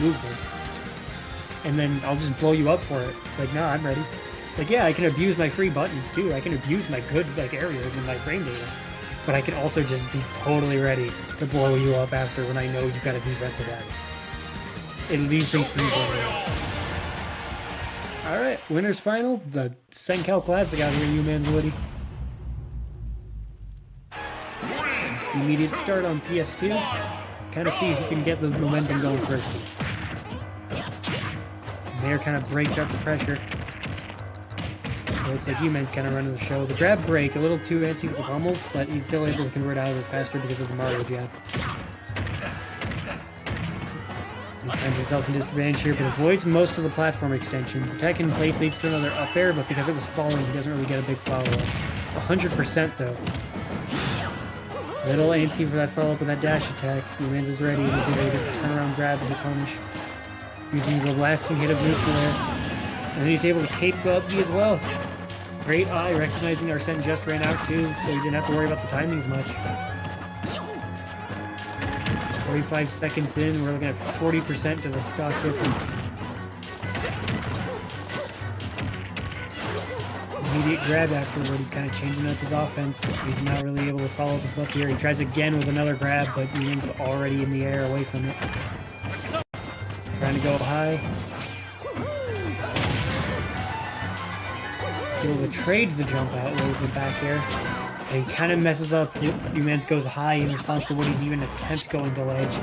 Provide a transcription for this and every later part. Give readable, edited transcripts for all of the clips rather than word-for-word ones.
movement. And then I'll just blow you up for it. Like, nah, I'm ready. Like, yeah, I can abuse my free buttons too. I can abuse my good, like, areas in my frame data. But I can also just be totally ready to blow you up after when I know you've got a defensive act. It leaves things pretty vulnerable. Alright, winner's final. The CENCAL Classic out here, umanz Woody. Immediate start on PS2. Kind of see if you can get the momentum going first. Mayor kind of breaks up the pressure. Looks like umanz kind of running the show. The grab break, a little too antsy with the pummels, but he's still able to convert out of it faster because of the Mario jab. He finds himself in disadvantage here, but avoids most of the platform extension. The tech in place leads to another up air, but because it was falling, he doesn't really get a big follow-up. 100% though. Little antsy for that follow-up with that dash attack. umanz is ready, and he's ready to turn around grab as a punish. Using the lasting hit of neutral air. And he's able to cape the up B as well. Great eye, recognizing our Sen just ran out too, so he didn't have to worry about the timings much. 45 seconds in, we're looking at 40% to the stock difference. Immediate grab afterward, he's kind of changing up his offense. He's not really able to follow up his up here. He tries again with another grab, but umanz is already in the air away from it. Trying to go high. Able to trade the jump out a little bit back here. And he kind of messes up. umanz goes high in response to what he's even attempt going to ledge.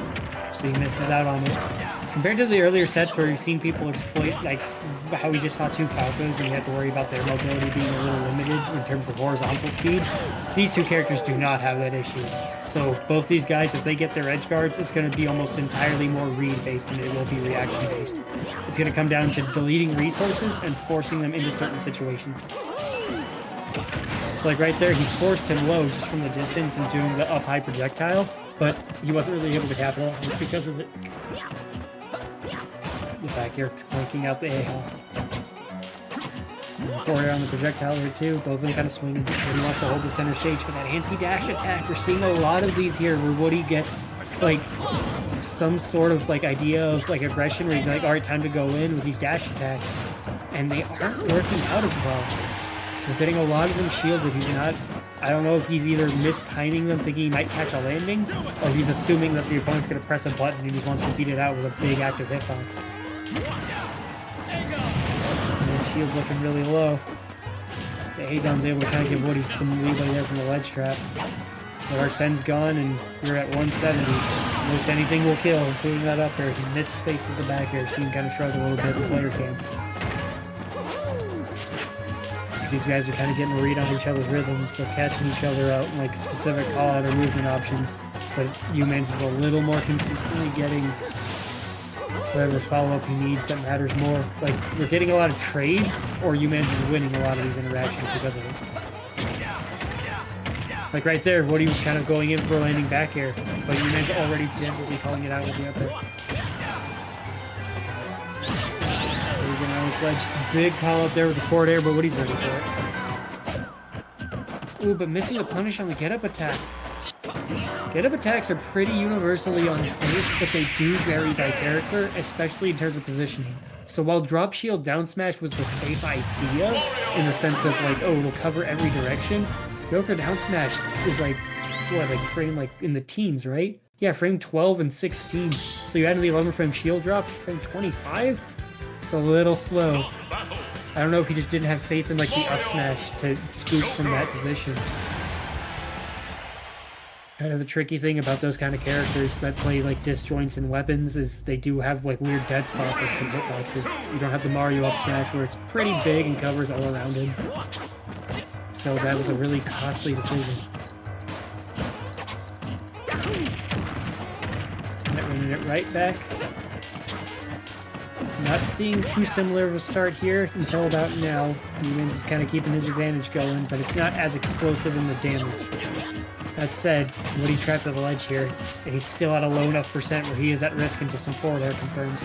So he misses out on it. Compared to the earlier sets where we've seen people exploit, like how we just saw two Falcos and you have to worry about their mobility being a little limited in terms of horizontal speed, these two characters do not have that issue. So both these guys, if they get their edge guards, it's going to be almost entirely more read-based than it will be reaction-based. It's going to come down to deleting resources and forcing them into certain situations. So like right there, he forced him low just from the distance and doing the up-high projectile, but he wasn't really able to capitalize just because of it. The back here clanking out the A-hall. Forward air on the projectile here too, both of them kind of swinging. Woody wants to hold the center stage for that handsy dash attack. We're seeing a lot of these here where Woody gets like some sort of like idea of like aggression where he's like, alright, time to go in with these dash attacks. And they aren't working out as well. We're getting a lot of them shielded. He's not, I don't know if he's either mistiming them thinking he might catch a landing, or he's assuming that the opponent's going to press a button and he just wants to beat it out with a big active hitbox. Shield's looking really low. The A-Don's able to kind of give Woody some leeway there from the ledge trap. But our Sen's gone and you're at 170. Most anything will kill, including that up air. He misfaces the back air, so you can kind of shrug a little bit the player can. These guys are kind of getting a read on each other's rhythms. They're catching each other out in like specific call-out or movement options. But umanz is a little more consistently getting whatever follow-up he needs that matters more. Like, we're getting a lot of trades, or umanz is winning a lot of these interactions because of it. Like right there, Woody was kind of going in for a landing back air, but umanz already preemptively calling it out with the up air. We're on his ledge. Big call up there with the forward air, but Woody's ready for it. Ooh, but missing the punish on the get-up attack. Get-up attacks are pretty universally unsafe, but they do vary by character, especially in terms of positioning. So while drop shield down smash was the safe idea, in the sense of like, oh, it'll cover every direction, Joker down smash is like, what, like frame like in the teens, right? Yeah, frame 12 and 16. So you add in the 11 frame shield drop, frame 25? It's a little slow. I don't know if he just didn't have faith in like the up smash to scoop from that position. Kind of the tricky thing about those kind of characters that play like disjoints and weapons is they do have like weird dead spots with some hitboxes. You don't have the Mario up smash where it's pretty big and covers all around him. So that was a really costly decision. Running it right back. Not seeing too similar of a start here until about now. umanz is kind of keeping his advantage going, but it's not as explosive in the damage. That said, Woody trapped at the ledge here, and he's still at a low enough percent where he is at risk until some forward air confirms.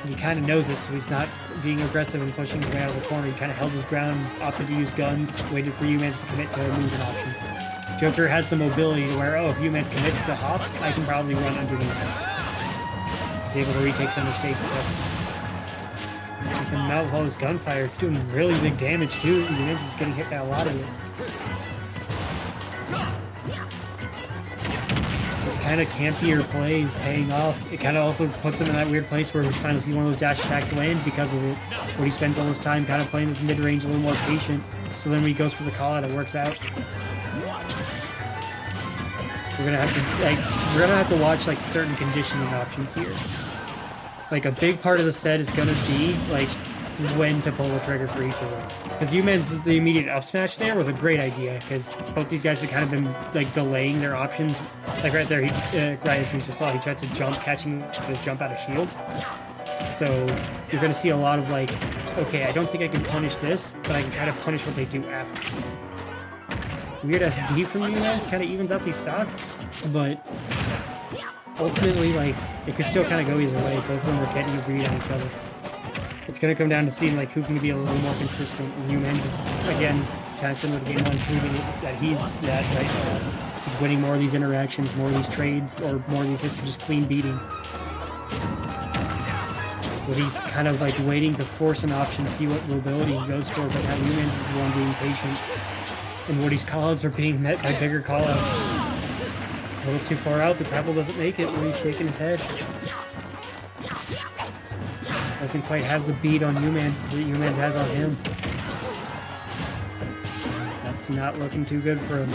And he kind of knows it, so he's not being aggressive and pushing his way out of the corner. He kind of held his ground, opted to use guns, waited for umanz to commit to a movement option. Joker has the mobility to where, oh, if umanz commits to hops, I can probably run underneath him. He's able to retake center stage. With him out with all his gunfire, it's doing really big damage too. umanz is getting hit by a lot of it. This kind of campier play is paying off. It kind of also puts him in that weird place where we finally see one of those dash attacks land because of it. Where he spends all his time kind of playing this mid-range a little more patient. So then when he goes for the call out, it works out. We're gonna have to watch like certain conditioning options here. Like a big part of the set is gonna be like when to pull the trigger for each of them. Because umanz, the immediate up smash there was a great idea because both these guys have kind of been like delaying their options. Like right there, right as we just saw, he tried to jump, catching the jump out of shield. So you're gonna see a lot of like, okay, I don't think I can punish this, but I can try to punish what they do after. Weird SD from umanz kind of evens out these stocks, but ultimately, like, it could still kind of go either way. Both of them are getting a read on each other. It's going to come down to seeing, like, who can be a little more consistent. And umanz is, again, kind of similar to Game 1, proving that he's that right now. He's winning more of these interactions, more of these trades, or more of these hits are just clean beating. But he's kind of, like, waiting to force an option, see what mobility he goes for, but now umanz is the one being patient. And Woody's callouts are being met by bigger callouts. A little too far out, the grapple doesn't make it when he's shaking his head. Doesn't quite have the beat on umanz that umanz has on him. That's not looking too good for him.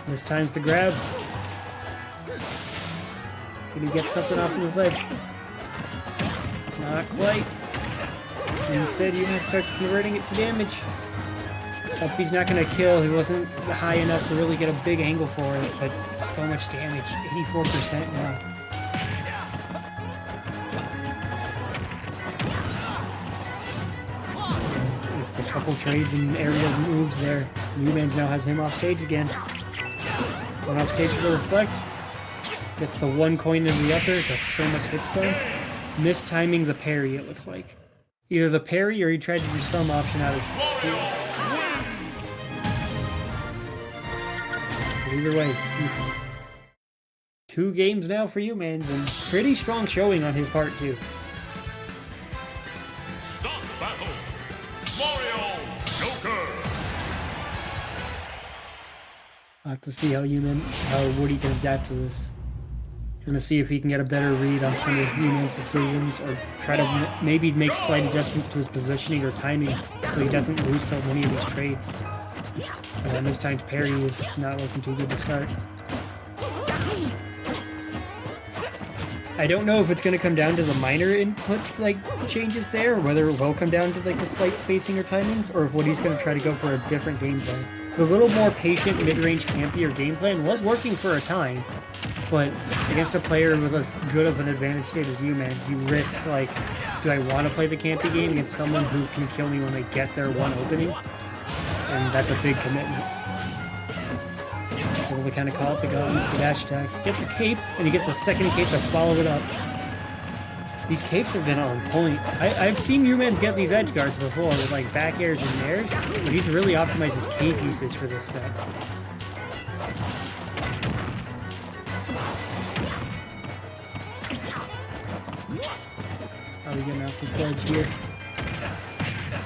This time's the grab. Can he get something off of his ledge? Not quite. Instead, umanz starts converting it to damage. Hope he's not going to kill. He wasn't high enough to really get a big angle for it, but so much damage. 84% now. A couple trades and aerial moves there. umanz now has him off stage again. Going off stage for the reflect. Gets the one coin in the upper. Does so much hit stun. Mistiming the parry, it looks like. Either the parry or he tried to do some option out of it. Either way, 2 games now for umanz, and pretty strong showing on his part too. Stop battle, Mario Joker. I'll have to see how Woody can adapt to this. Gonna see if he can get a better read on some of umanz's decisions, or try to maybe make slight adjustments to his positioning or timing so he doesn't lose so many of these trades. And this time's parry is not looking too good to start. I don't know if it's going to come down to the minor input like changes there, or whether it will come down to like the slight spacing or timings, or if Woody's going to try to go for a different game plan. The little more patient mid-range campier game plan was working for a time, but against a player with as good of an advantage state as umanz, you risk like, do I want to play the campy game against someone who can kill me when they get their one opening? And that's a big commitment. Able to kind of call up the gun, the dash attack. Gets a cape, and he gets a second cape to follow it up. These capes have been on point. I've seen umanz get these edge guards before with like back airs and nairs, but he's really optimized his cape usage for this set. How are we getting off this ledge here?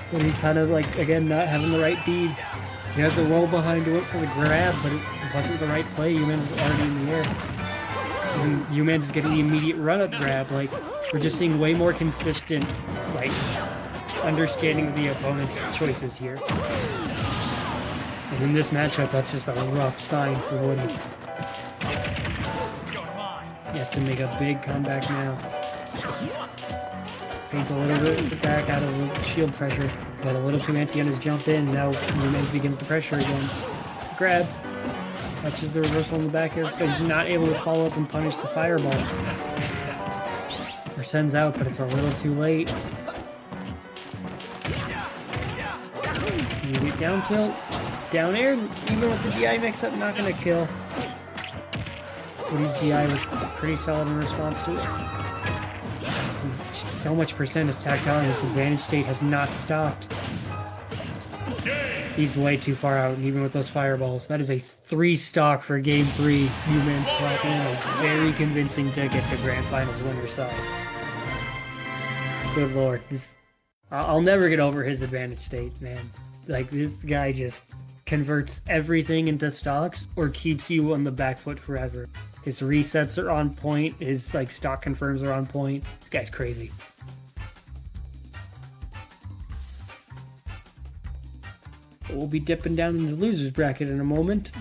But he kind of like, again, not having the right bead. He had the roll behind to it for the grab, but it wasn't the right play. umanz is already in the air. And umanz is getting the immediate run-up grab. Like, we're just seeing way more consistent, like, understanding of the opponent's choices here. And in this matchup, that's just a rough sign for Woody. He has to make a big comeback now. Fades a little bit back out of the shield pressure, but a little too antsy on his jump in. Now umanz begins the pressure again. Grab. Catches the reversal in the back air, but he's not able to follow up and punish the fireball. Or sends out, but it's a little too late. Immediate down tilt. Down air, even with the DI mix-up, not going to kill. Woody's DI was pretty solid in response to it. So much percent is tacked on, his advantage state has not stopped. Game He's way too far out, and even with those fireballs, that is a 3 stock for Game 3. Umanz clocking in a very convincing ticket to Grand Finals winner side. Good lord, I'll never get over his advantage state, man. Like, this guy just converts everything into stocks or keeps you on the back foot forever. His resets are on point, his like stock confirms are on point. This guy's crazy. We'll be dipping down in the losers bracket in a moment.